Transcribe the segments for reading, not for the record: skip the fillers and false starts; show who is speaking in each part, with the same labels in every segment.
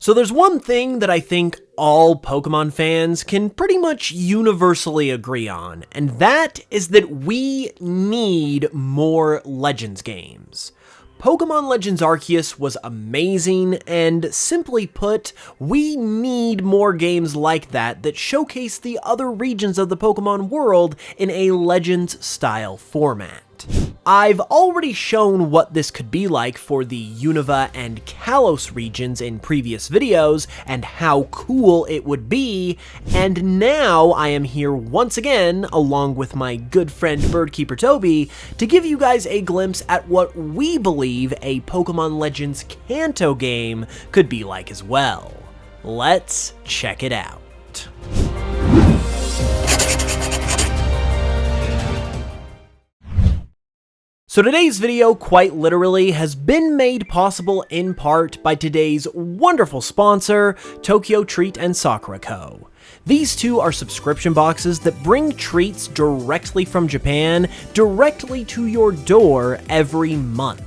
Speaker 1: So there's one thing that I think all Pokemon fans can pretty much universally agree on, and that is that we need more Legends games. Pokemon Legends Arceus was amazing, and simply put, we need more games like that showcase the other regions of the Pokemon world in a Legends-style format. I've already shown what this could be like for the Unova and Kalos regions in previous videos, and how cool it would be, and now I am here once again, along with my good friend Birdkeeper Toby, to give you guys a glimpse at what we believe a Pokemon Legends Kanto game could be like as well. Let's check it out. So today's video, quite literally, has been made possible in part by today's wonderful sponsor, Tokyo Treat and Sakura Co. These two are subscription boxes that bring treats directly from Japan, directly to your door every month.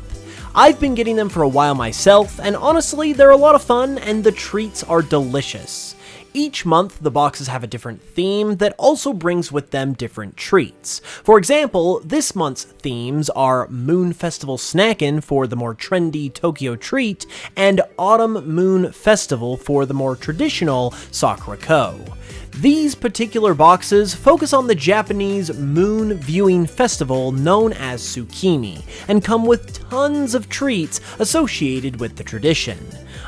Speaker 1: I've been getting them for a while myself, and honestly, they're a lot of fun and the treats are delicious. Each month, the boxes have a different theme that also brings with them different treats. For example, this month's themes are Moon Festival Snackin' for the more trendy Tokyo Treat, and Autumn Moon Festival for the more traditional Sakura Co. These particular boxes focus on the Japanese moon viewing festival known as Tsukimi, and come with tons of treats associated with the tradition.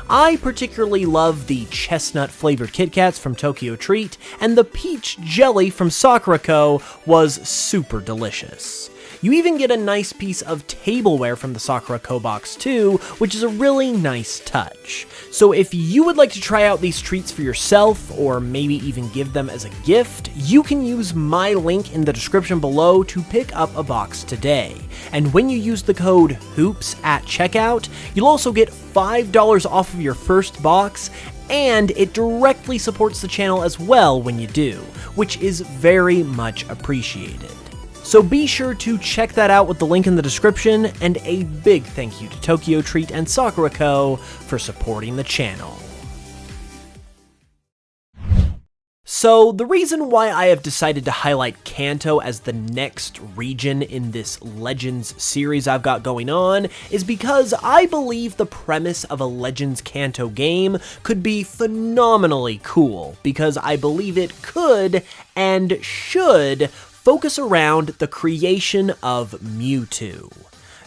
Speaker 1: I particularly love the chestnut flavored Kit Kats from Tokyo Treat, and the peach jelly from Sakura Co. was super delicious. You even get a nice piece of tableware from the Sakura Co box too, which is a really nice touch. So if you would like to try out these treats for yourself, or maybe even give them as a gift, you can use my link in the description below to pick up a box today. And when you use the code HOOPS at checkout, you'll also get $5 off of your first box, and it directly supports the channel as well when you do, which is very much appreciated. So be sure to check that out with the link in the description, and a big thank you to Tokyo Treat and Sakura Co. for supporting the channel. So the reason why I have decided to highlight Kanto as the next region in this Legends series I've got going on is because I believe the premise of a Legends Kanto game could be phenomenally cool, because I believe it could and should focus around the creation of Mewtwo.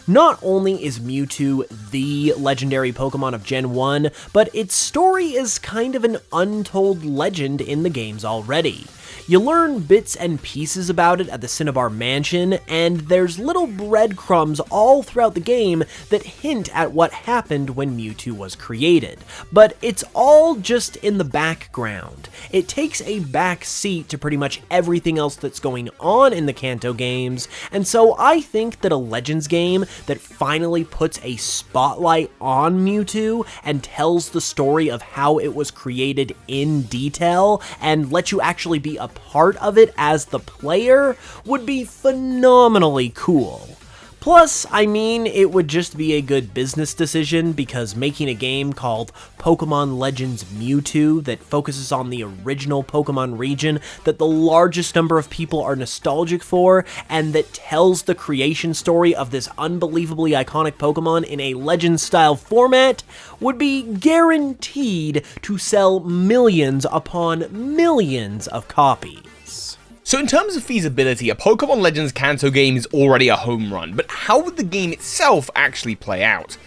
Speaker 1: Not only is Mewtwo the legendary Pokemon of Gen 1, but its story is kind of an untold legend in the games already. You learn bits and pieces about it at the Cinnabar Mansion, and there's little breadcrumbs all throughout the game that hint at what happened when Mewtwo was created. But it's all just in the background. It takes a back seat to pretty much everything else that's going on in the Kanto games, and so I think that a Legends game that finally puts a spotlight on Mewtwo and tells the story of how it was created in detail, and lets you actually be a part of it as the player, would be phenomenally cool. Plus, I mean, it would just be a good business decision, because making a game called Pokemon Legends Mewtwo that focuses on the original Pokemon region that the largest number of people are nostalgic for, and that tells the creation story of this unbelievably iconic Pokemon in a Legends-style format, would be guaranteed to sell millions upon millions of copies.
Speaker 2: So in terms of feasibility, a Pokemon Legends Kanto game is already a home run, but how would the game itself actually play out?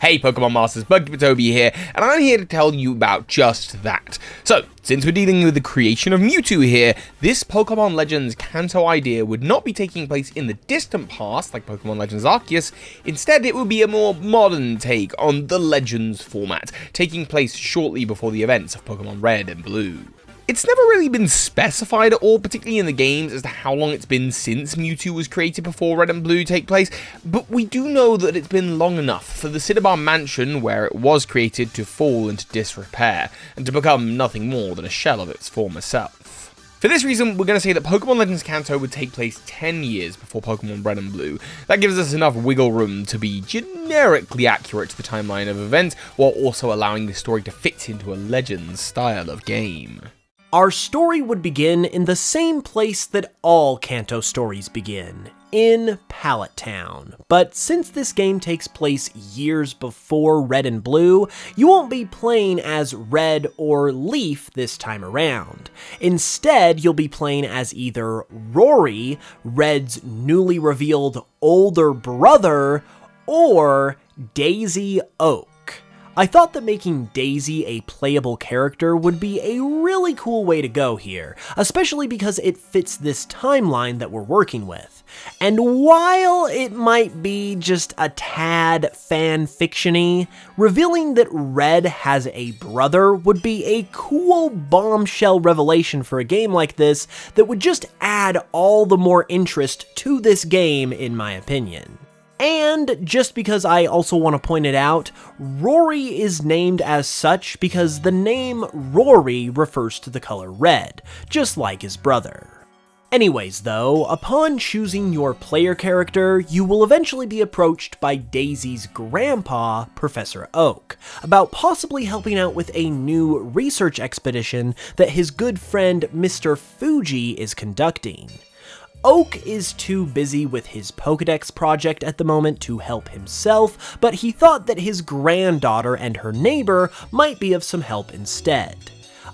Speaker 2: Hey Pokemon Masters, Birdkeeper Toby here, and I'm here to tell you about just that. So, since we're dealing with the creation of Mewtwo here, this Pokemon Legends Kanto idea would not be taking place in the distant past, like Pokemon Legends Arceus. Instead, it would be a more modern take on the Legends format, taking place shortly before the events of Pokemon Red and Blue. It's never really been specified at all, particularly in the games, as to how long it's been since Mewtwo was created before Red and Blue take place, but we do know that it's been long enough for the Cinnabar Mansion, where it was created, to fall into disrepair, and to become nothing more than a shell of its former self. For this reason, we're going to say that Pokemon Legends Kanto would take place 10 years before Pokemon Red and Blue. That gives us enough wiggle room to be generically accurate to the timeline of events, while also allowing the story to fit into a Legends style of game.
Speaker 1: Our story would begin in the same place that all Kanto stories begin, in Pallet Town. But since this game takes place years before Red and Blue, you won't be playing as Red or Leaf this time around. Instead, you'll be playing as either Rory, Red's newly revealed older brother, or Daisy Oak. I thought that making Daisy a playable character would be a really cool way to go here, especially because it fits this timeline that we're working with. And while it might be just a tad fan-fiction-y, revealing that Red has a brother would be a cool bombshell revelation for a game like this that would just add all the more interest to this game, in my opinion. And just because I also want to point it out, Rory is named as such because the name Rory refers to the color red, just like his brother. Anyways though, upon choosing your player character, you will eventually be approached by Daisy's grandpa, Professor Oak, about possibly helping out with a new research expedition that his good friend Mr. Fuji is conducting. Oak is too busy with his Pokedex project at the moment to help himself, but he thought that his granddaughter and her neighbor might be of some help instead.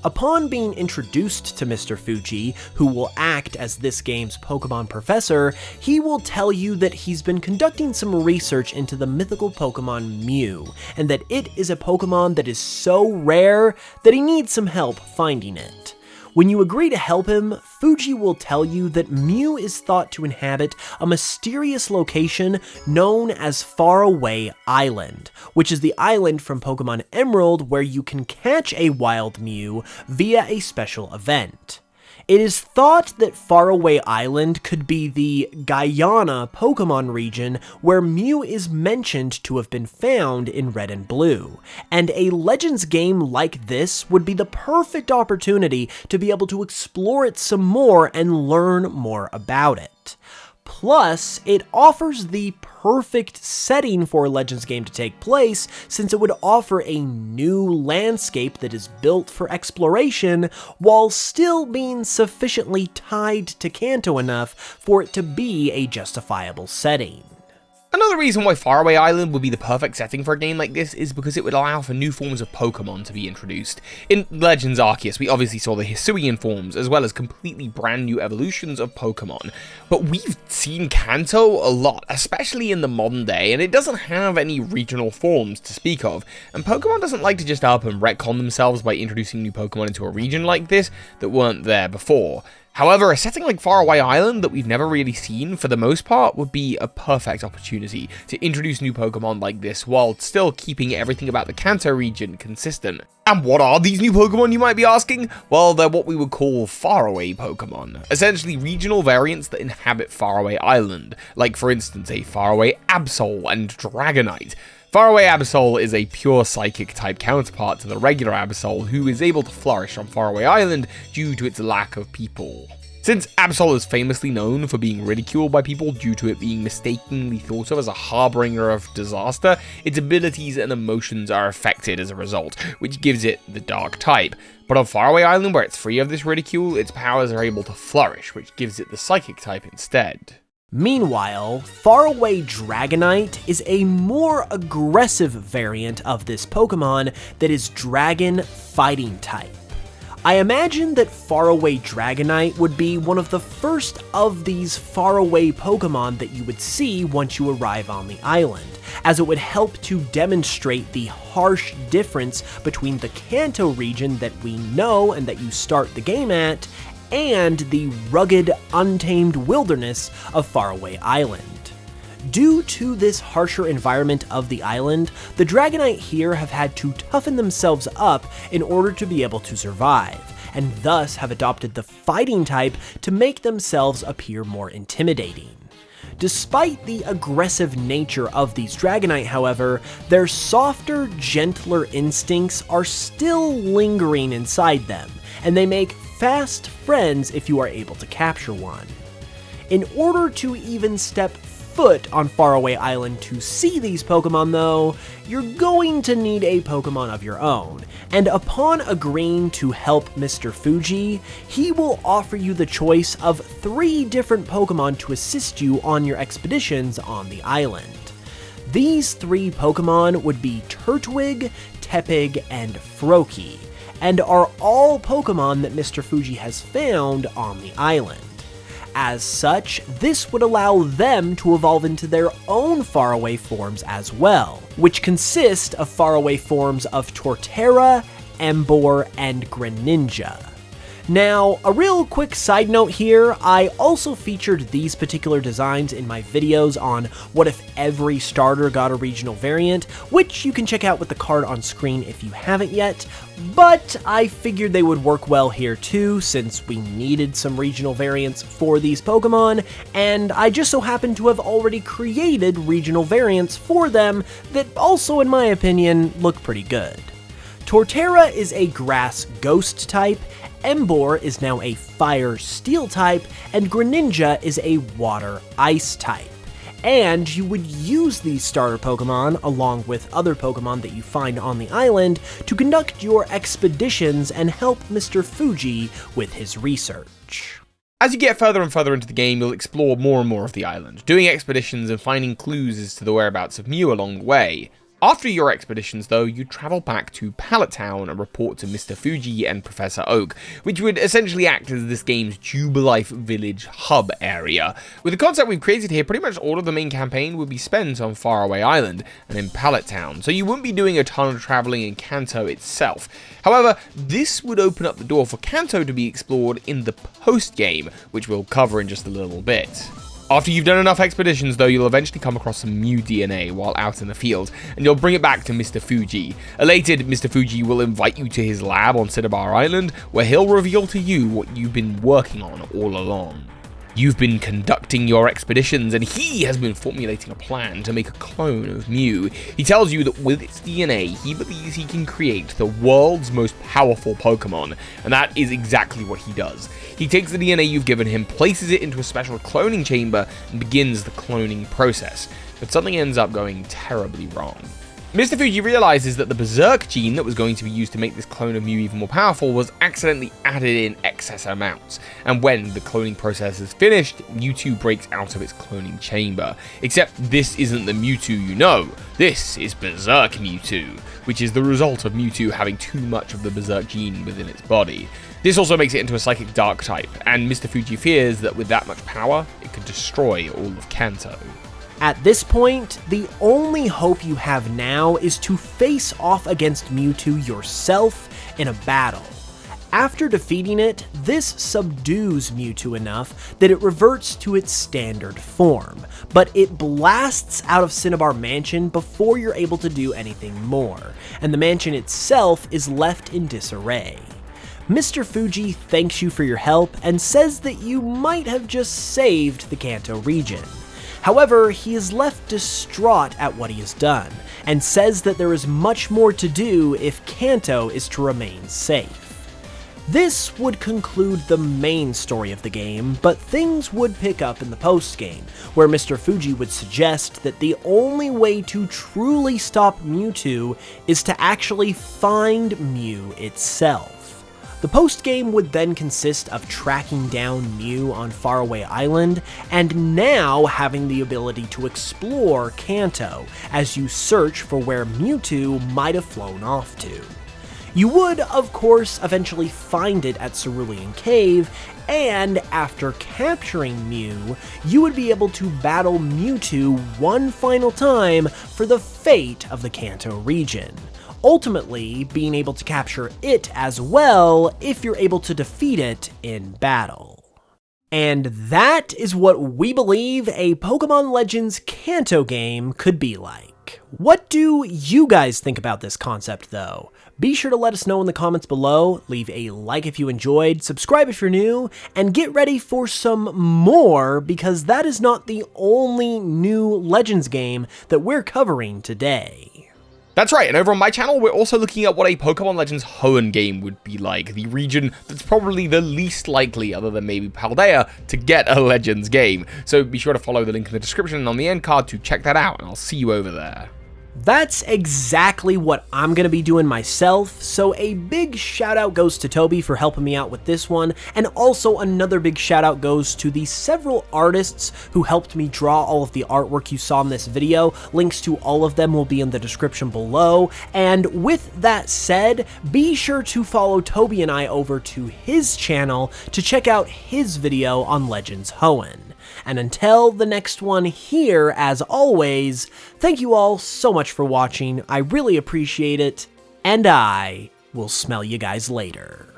Speaker 1: Upon being introduced to Mr. Fuji, who will act as this game's Pokemon professor, he will tell you that he's been conducting some research into the mythical Pokemon Mew, and that it is a Pokemon that is so rare that he needs some help finding it. When you agree to help him, Fuji will tell you that Mew is thought to inhabit a mysterious location known as Faraway Island, which is the island from Pokemon Emerald where you can catch a wild Mew via a special event. It is thought that Faraway Island could be the Guyana Pokemon region where Mew is mentioned to have been found in Red and Blue, and a Legends game like this would be the perfect opportunity to be able to explore it some more and learn more about it. Plus, it offers the perfect setting for a Legends game to take place, since it would offer a new landscape that is built for exploration, while still being sufficiently tied to Kanto enough for it to be a justifiable setting.
Speaker 2: Another reason why Faraway Island would be the perfect setting for a game like this is because it would allow for new forms of Pokemon to be introduced. In Legends Arceus, we obviously saw the Hisuian forms, as well as completely brand new evolutions of Pokemon. But we've seen Kanto a lot, especially in the modern day, and it doesn't have any regional forms to speak of. And Pokemon doesn't like to just up and retcon themselves by introducing new Pokemon into a region like this that weren't there before. However, a setting like Faraway Island that we've never really seen for the most part would be a perfect opportunity to introduce new Pokemon like this while still keeping everything about the Kanto region consistent. And what are these new Pokemon, you might be asking? Well, they're what we would call faraway Pokemon, essentially regional variants that inhabit Faraway Island, like for instance a Faraway Absol and Dragonite. Faraway Absol is a pure psychic type counterpart to the regular Absol, who is able to flourish on Faraway Island due to its lack of people. Since Absol is famously known for being ridiculed by people due to it being mistakenly thought of as a harbinger of disaster, its abilities and emotions are affected as a result, which gives it the dark type. But on Faraway Island, where it's free of this ridicule, its powers are able to flourish, which gives it the psychic type instead.
Speaker 1: Meanwhile, Faraway Dragonite is a more aggressive variant of this Pokemon that is Dragon Fighting type. I imagine that Faraway Dragonite would be one of the first of these faraway Pokemon that you would see once you arrive on the island, as it would help to demonstrate the harsh difference between the Kanto region that we know and that you start the game at, and the rugged, untamed wilderness of Faraway Island. Due to this harsher environment of the island, the Dragonite here have had to toughen themselves up in order to be able to survive, and thus have adopted the fighting type to make themselves appear more intimidating. Despite the aggressive nature of these Dragonite, however, their softer, gentler instincts are still lingering inside them, and they make fast friends if you are able to capture one. In order to even step foot on Faraway Island to see these Pokemon though, you're going to need a Pokemon of your own, and upon agreeing to help Mr. Fuji, he will offer you the choice of 3 different Pokemon to assist you on your expeditions on the island. These 3 Pokemon would be Turtwig, Tepig, and Froakie, and are all Pokemon that Mr. Fuji has found on the island. As such, this would allow them to evolve into their own faraway forms as well, which consist of faraway forms of Torterra, Emboar, and Greninja. Now, a real quick side note here, I also featured these particular designs in my videos on what if every starter got a regional variant, which you can check out with the card on screen if you haven't yet, but I figured they would work well here too, since we needed some regional variants for these Pokemon, and I just so happened to have already created regional variants for them that also, in my opinion, look pretty good. Torterra is a grass ghost type, Emboar is now a fire steel type, and Greninja is a water ice type. And you would use these starter Pokemon, along with other Pokemon that you find on the island, to conduct your expeditions and help Mr. Fuji with his research.
Speaker 2: As you get further and further into the game, you'll explore more and more of the island, doing expeditions and finding clues as to the whereabouts of Mew along the way. After your expeditions though, you travel back to Pallet Town and report to Mr. Fuji and Professor Oak, which would essentially act as this game's Jubilife Village hub area. With the concept we've created here, pretty much all of the main campaign would be spent on Faraway Island and in Pallet Town, so you wouldn't be doing a ton of traveling in Kanto itself. However, this would open up the door for Kanto to be explored in the post-game, which we'll cover in just a little bit. After you've done enough expeditions though, you'll eventually come across some Mew DNA while out in the field, and you'll bring it back to Mr. Fuji. Elated, Mr. Fuji will invite you to his lab on Cinnabar Island, where he'll reveal to you what you've been working on all along. You've been conducting your expeditions, and he has been formulating a plan to make a clone of Mew. He tells you that with its DNA, he believes he can create the world's most powerful Pokemon, and that is exactly what he does. He takes the DNA you've given him, places it into a special cloning chamber, and begins the cloning process, but something ends up going terribly wrong. Mr. Fuji realizes that the Berserk gene that was going to be used to make this clone of Mew even more powerful was accidentally added in excess amounts, and when the cloning process is finished, Mewtwo breaks out of its cloning chamber. Except this isn't the Mewtwo you know, this is Berserk Mewtwo, which is the result of Mewtwo having too much of the Berserk gene within its body. This also makes it into a Psychic Dark type, and Mr. Fuji fears that with that much power, it could destroy all of Kanto.
Speaker 1: At this point, the only hope you have now is to face off against Mewtwo yourself in a battle. After defeating it, this subdues Mewtwo enough that it reverts to its standard form, but it blasts out of Cinnabar Mansion before you're able to do anything more, and the mansion itself is left in disarray. Mr. Fuji thanks you for your help and says that you might have just saved the Kanto region. However, he is left distraught at what he has done, and says that there is much more to do if Kanto is to remain safe. This would conclude the main story of the game, but things would pick up in the post-game, where Mr. Fuji would suggest that the only way to truly stop Mewtwo is to actually find Mew itself. The post-game would then consist of tracking down Mew on Faraway Island, and now having the ability to explore Kanto as you search for where Mewtwo might have flown off to. You would, of course, eventually find it at Cerulean Cave, and after capturing Mew, you would be able to battle Mewtwo one final time for the fate of the Kanto region, ultimately being able to capture it as well if you're able to defeat it in battle. And that is what we believe a Pokemon Legends Kanto game could be like. What do you guys think about this concept though? Be sure to let us know in the comments below, leave a like if you enjoyed, subscribe if you're new, and get ready for some more because that is not the only new Legends game that we're covering today.
Speaker 2: That's right, and over on my channel, we're also looking at what a Pokemon Legends Hoenn game would be like, the region that's probably the least likely, other than maybe Paldea, to get a Legends game. So be sure to follow the link in the description and on the end card to check that out, and I'll see you over there.
Speaker 1: That's exactly what I'm going to be doing myself, so a big shout out goes to Toby for helping me out with this one, and also another big shout out goes to the several artists who helped me draw all of the artwork you saw in this video. Links to all of them will be in the description below, and with that said, be sure to follow Toby and I over to his channel to check out his video on Legends Hoenn. And until the next one here, as always, thank you all so much for watching, I really appreciate it, and I will smell you guys later.